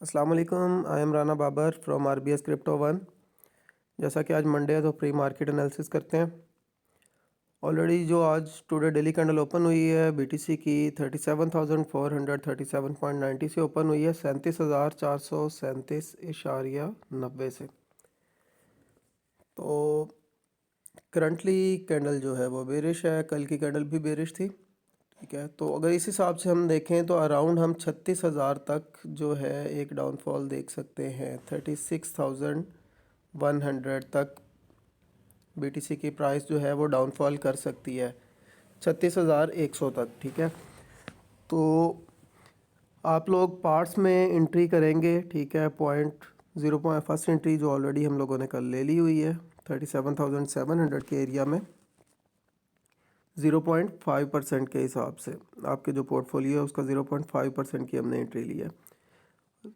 अस्सलाम वालेकुम, I am Rana Babar from RBS crypto one. जैसा कि आज मंडे है तो प्री मार्केट एनालिसिस करते हैं। ऑलरेडी जो आज टुडे डेली कैंडल ओपन हुई है बीटीसी की 37,437.90 से ओपन हुई है 37,437.90 से। तो करंटली कैंडल जो है वो बेरिश है, कल की कैंडल भी बेरिश थी। ठीक है, तो अगर इस हिसाब से हम देखें तो अराउंड हम 36,000 तक जो है एक डाउनफॉल देख सकते हैं। 36,100 तक बीटीसी की प्राइस जो है वो डाउनफॉल कर सकती है, 36,100 तक। ठीक है, तो आप लोग पार्ट्स में एंट्री करेंगे। ठीक है, फर्स्ट एंट्री जो ऑलरेडी हम लोगों ने कल ले ली हुई है 37,700 के एरिया में 0.5% के हिसाब से। आपके जो पोर्टफोलियो है उसका 0.5% की हमने एंट्री ली है।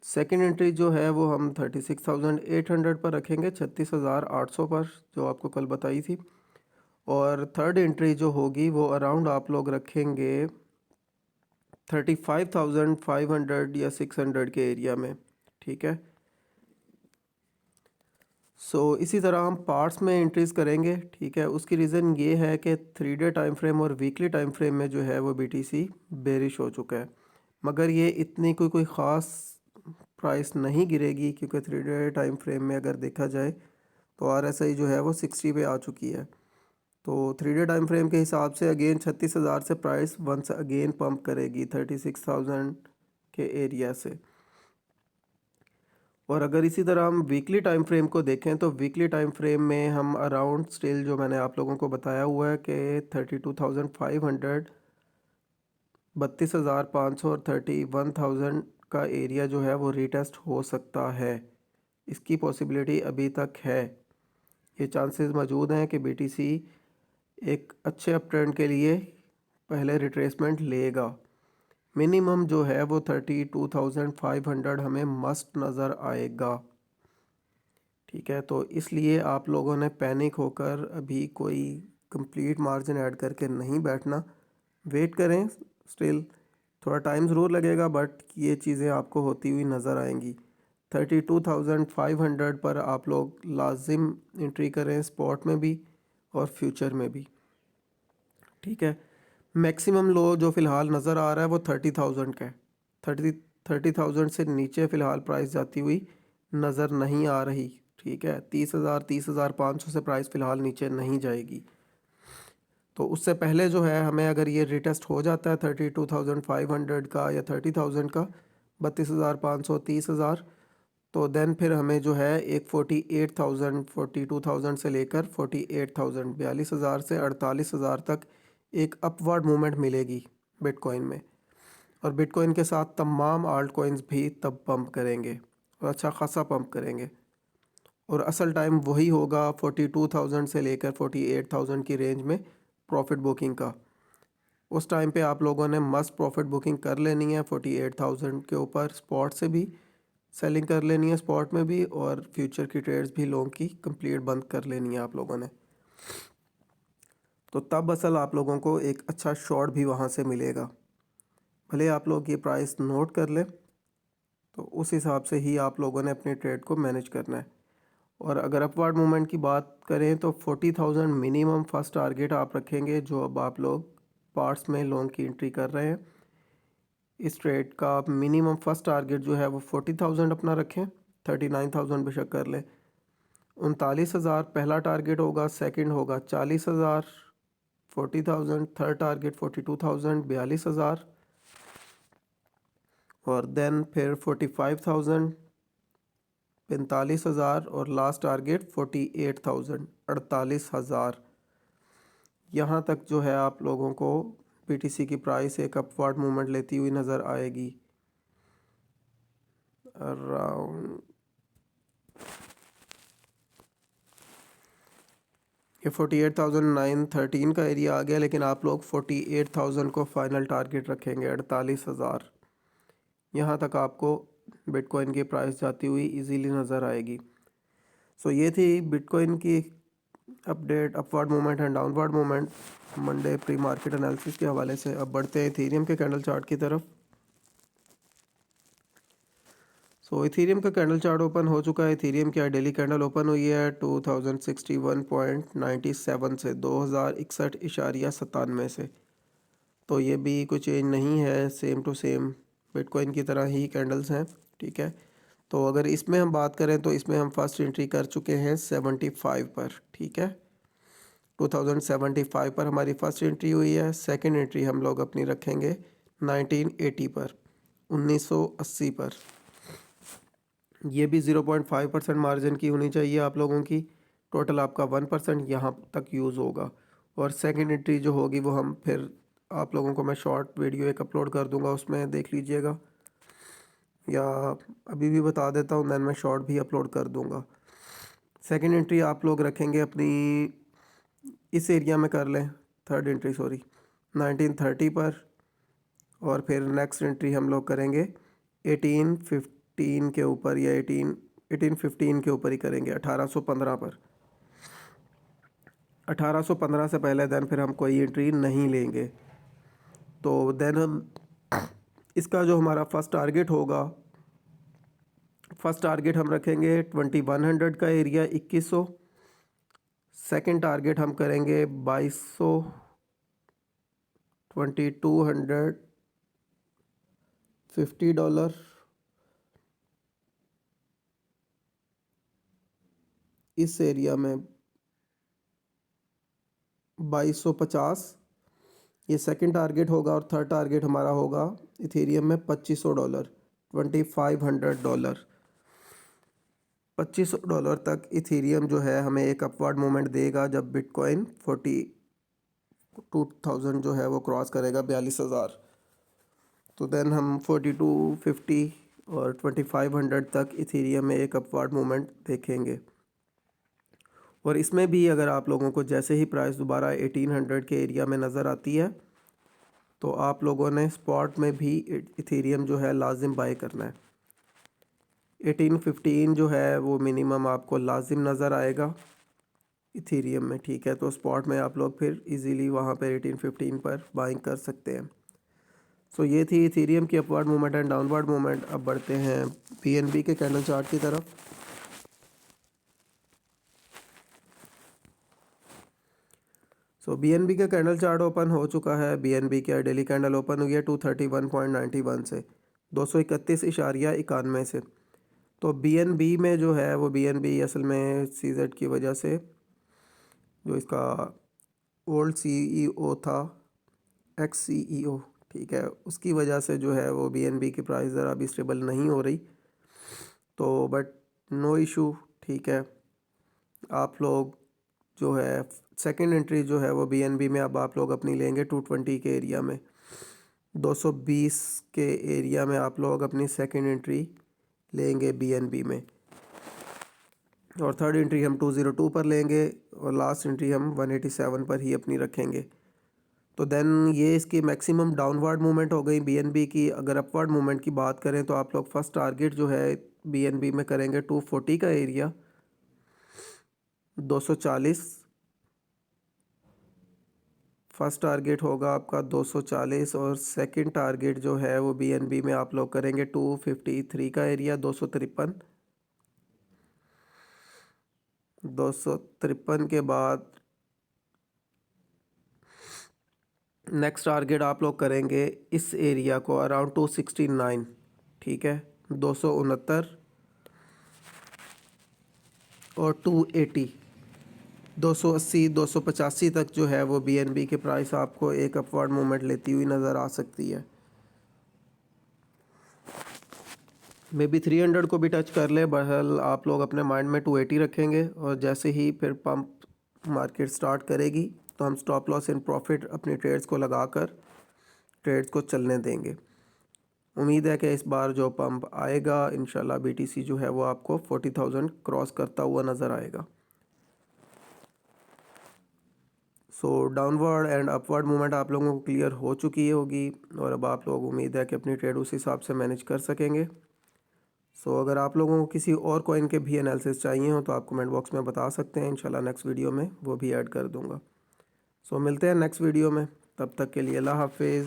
सेकेंड एंट्री जो है वो हम 36,800 पर रखेंगे, 36,800 पर, जो आपको कल बताई थी। और थर्ड एंट्री जो होगी वो अराउंड आप लोग रखेंगे 35,500 या 600 के एरिया में। ठीक है, इसी तरह हम पार्ट्स में एंट्रीज करेंगे। ठीक है, उसकी रीज़न ये है कि 3 डे टाइम फ्रेम और वीकली टाइम फ्रेम में जो है वो बीटीसी बेरिश हो चुका है, मगर ये इतनी कोई ख़ास प्राइस नहीं गिरेगी, क्योंकि 3 डे टाइम फ्रेम में अगर देखा जाए तो आरएसआई जो है वो 60 पे आ चुकी है। तो 3 डे टाइम फ्रेम के हिसाब से अगेन 36,000 से प्राइस वंस अगेन पंप करेगी 36,000 के एरिया से। और अगर इसी तरह हम वीकली टाइम फ्रेम को देखें तो वीकली टाइम फ्रेम में हम अराउंड स्टिल जो मैंने आप लोगों को बताया हुआ है कि 32,500, 32,500 और 31,000 का एरिया जो है वो रीटेस्ट हो सकता है। इसकी पॉसिबिलिटी अभी तक है, ये चांसेस मौजूद हैं कि बीटीसी एक अच्छे अप ट्रेंड के लिए पहले रिट्रेसमेंट लेगा। मिनिमम जो है वो 32,500 हमें मस्ट नज़र आएगा। ठीक है, तो इसलिए आप लोगों ने पैनिक होकर अभी कोई कंप्लीट मार्जिन ऐड करके नहीं बैठना, वेट करें। स्टिल थोड़ा टाइम ज़रूर लगेगा, बट ये चीज़ें आपको होती हुई नज़र आएंगी। 32,500 पर आप लोग लाजिम एंट्री करें, स्पॉट में भी और फ्यूचर में भी। ठीक है, मैक्सिमम लो जो फ़िलहाल नज़र आ रहा है वो 30,000 का है। 30,000 से नीचे फ़िलहाल प्राइस जाती हुई नज़र नहीं आ रही। ठीक है, 30,000 30,500 से प्राइस फ़िलहाल नीचे नहीं जाएगी। तो उससे पहले जो है हमें अगर ये रिटेस्ट हो जाता है 32,500 का या 30,000 का, 32,500 30,000, तो देन फिर हमें जो है एक 48,000 42,000 से लेकर 48,000 42,000 से 48,000 तक एक अपवर्ड मूवमेंट मिलेगी बिटकॉइन में। और बिटकॉइन के साथ तमाम आल्ट कॉइन्स भी तब पंप करेंगे और अच्छा खासा पंप करेंगे। और असल टाइम वही होगा 42,000 से लेकर 48,000 की रेंज में प्रॉफिट बुकिंग का। उस टाइम पे आप लोगों ने मस्ट प्रॉफिट बुकिंग कर लेनी है 48,000 के ऊपर, स्पॉट से भी सेलिंग कर लेनी है स्पॉट में भी, और फ्यूचर की ट्रेड्स भी लॉन्ग की कंप्लीट बंद कर लेनी है आप लोगों ने। तो तब असल आप लोगों को एक अच्छा शॉर्ट भी वहाँ से मिलेगा। भले आप लोग ये प्राइस नोट कर लें, तो उस हिसाब से ही आप लोगों ने अपने ट्रेड को मैनेज करना है। और अगर अपवर्ड मूवमेंट की बात करें तो 40,000 मिनिमम फर्स्ट टारगेट आप रखेंगे, जो अब आप लोग पार्ट्स में लॉन्ग की एंट्री कर रहे हैं। इस ट्रेड का मिनिमम फर्स्ट टारगेट जो है वो 40,000 अपना रखें, 39,000 बेशक कर लें। 39,000 पहला टारगेट होगा, सेकंड होगा 40,000 40,000, थर्ड टारगेट 42,000 42,000, और देन फिर 45,000 45,000 और लास्ट टारगेट 48,000 48,000। यहाँ तक जो है आप लोगों को बीटीसी की प्राइस एक अपवर्ड मूवमेंट लेती हुई नज़र आएगी। अराउंड ये 48,913 का एरिया आ गया, लेकिन आप लोग 48,000 को फाइनल टारगेट रखेंगे, 48,000। यहाँ तक आपको बिटकॉइन की प्राइस जाती हुई इजीली नज़र आएगी। ये थी बिटकॉइन की update, upward movement and downward movement Monday pre market analysis के हवाले से। अब बढ़ते हैं इथेरियम के कैंडल चार्ट की तरफ। सो इथेरियम का कैंडल चार्ट ओपन हो चुका है। इथेरियम की डेली कैंडल ओपन हुई है 2061.97 से 2061.97 से। तो ये भी कोई चेंज नहीं है, सेम टू सेम बिटकॉइन की तरह ही कैंडल्स हैं, ठीक है। तो अगर इसमें हम बात करें तो इसमें हम फर्स्ट एंट्री कर चुके हैं 75 पर, ठीक है। 2075 पर हमारी फर्स्ट एंट्री हुई है। सेकंड एंट्री हम लोग अपनी रखेंगे 1980 पर, 1980 पर। ये भी 0.5% मार्जिन की होनी चाहिए आप लोगों की। टोटल आपका 1% यहाँ तक यूज़ होगा। और सेकंड एंट्री जो होगी वो हम फिर आप लोगों को मैं शॉर्ट वीडियो एक अपलोड कर दूंगा, उसमें देख लीजिएगा, या अभी भी बता देता हूँ, दैन मैं शॉर्ट भी अपलोड कर दूंगा। सेकंड एंट्री आप लोग रखेंगे अपनी इस एरिया में कर लें, थर्ड एंट्री सॉरी 1930 पर। और फिर नेक्स्ट एंट्री हम लोग करेंगे 1815 के ऊपर, या 1815 के ऊपर ही करेंगे, 1815 पर। 1815 से पहले देन फिर हम कोई एंट्री नहीं लेंगे। तो देन हम इसका जो हमारा फर्स्ट टारगेट होगा, फर्स्ट टारगेट हम रखेंगे 2100 का एरिया 2100। सेकंड टारगेट हम करेंगे 2200, $2250 इस एरिया में 2250, ये सेकंड टारगेट होगा। और थर्ड टारगेट हमारा होगा इथेरियम में $2500, $2500। $2500 तक इथेरियम जो है हमें एक अपवर्ड मूवमेंट देगा जब बिटकॉइन 42,000 जो है वो क्रॉस करेगा, 42,000। तो देन हम 4250 और 2500 तक इथेरियम में एक अपवर्ड मूवमेंट देखेंगे। और इसमें भी अगर आप लोगों को जैसे ही प्राइस दोबारा 1800 के एरिया में नज़र आती है तो आप लोगों ने स्पॉट में भी इथेरियम जो है लाजिम बाय करना है। 1815 जो है वो मिनिमम आपको लाजिम नज़र आएगा इथेरियम में, ठीक है। तो स्पॉट में आप लोग फिर इजीली वहाँ पर 1815 पर बाइंग कर सकते हैं। सो ये थी इथेरियम की upward movement and downward movement. अब बढ़ते हैं बीएनबी के कैंडल चार्ट की तरफ। सो बीएनबी का कैंडल चार्ट ओपन हो चुका है। बीएनबी की डेली कैंडल ओपन हुई है 231.91 से 231.91 से। तो बीएनबी में जो है वो बीएनबी असल में सीजेड की वजह से, जो इसका ओल्ड सीईओ था, एक्स सीईओ, ठीक है, उसकी वजह से जो है वो बीएनबी की प्राइस ज़रा अभी स्टेबल नहीं हो रही। तो बट नो इशू, ठीक है। आप लोग जो है सेकंड एंट्री जो है वो बीएनबी में अब आप लोग अपनी लेंगे 220 के एरिया में, 220 के एरिया में आप लोग अपनी सेकंड एंट्री लेंगे बीएनबी में। और थर्ड एंट्री हम 202 पर लेंगे और लास्ट एंट्री हम 187 पर ही अपनी रखेंगे। तो देन ये इसकी मैक्सिमम डाउनवर्ड मूवमेंट हो गई बीएनबी की। अगर अपवर्ड मूवमेंट की बात करें तो आप लोग फर्स्ट टारगेट जो है बीएनबी में करेंगे 240 का एरिया, 240 फर्स्ट टारगेट होगा आपका 240। और सेकंड टारगेट जो है वो बीएनबी में आप लोग करेंगे 253 का एरिया, 253 के बाद नेक्स्ट टारगेट आप लोग करेंगे इस एरिया को अराउंड 269, ठीक है, 269 और 280, 280, 285 तक जो है वो बीएनबी के प्राइस आपको एक अपवर्ड मूवमेंट लेती हुई नज़र आ सकती है। मे बी 300 को भी टच कर ले। बहरहाल आप लोग अपने माइंड में 280 रखेंगे और जैसे ही फिर पंप मार्केट स्टार्ट करेगी तो हम स्टॉप लॉस इन प्रॉफिट अपनी ट्रेड्स को लगाकर ट्रेड्स को चलने देंगे। उम्मीद है कि इस बार जो पंप आएगा इंशाल्लाह बीटीसी जो है वो आपको 40,000 क्रॉस करता हुआ नज़र आएगा। सो डाउनवर्ड एंड अपवर्ड मूवमेंट आप लोगों को क्लियर हो चुकी होगी और अब आप लोग उम्मीद है कि अपनी ट्रेड उस हिसाब से मैनेज कर सकेंगे। सो अगर आप लोगों को किसी और कॉइन के भी एनालिसिस चाहिए हो तो आप कमेंट बॉक्स में बता सकते हैं, इंशाल्लाह नेक्स्ट वीडियो में वो भी ऐड कर दूंगा। सो मिलते हैं नेक्स्ट वीडियो में, तब तक के लिए अल्लाह हाफिज़।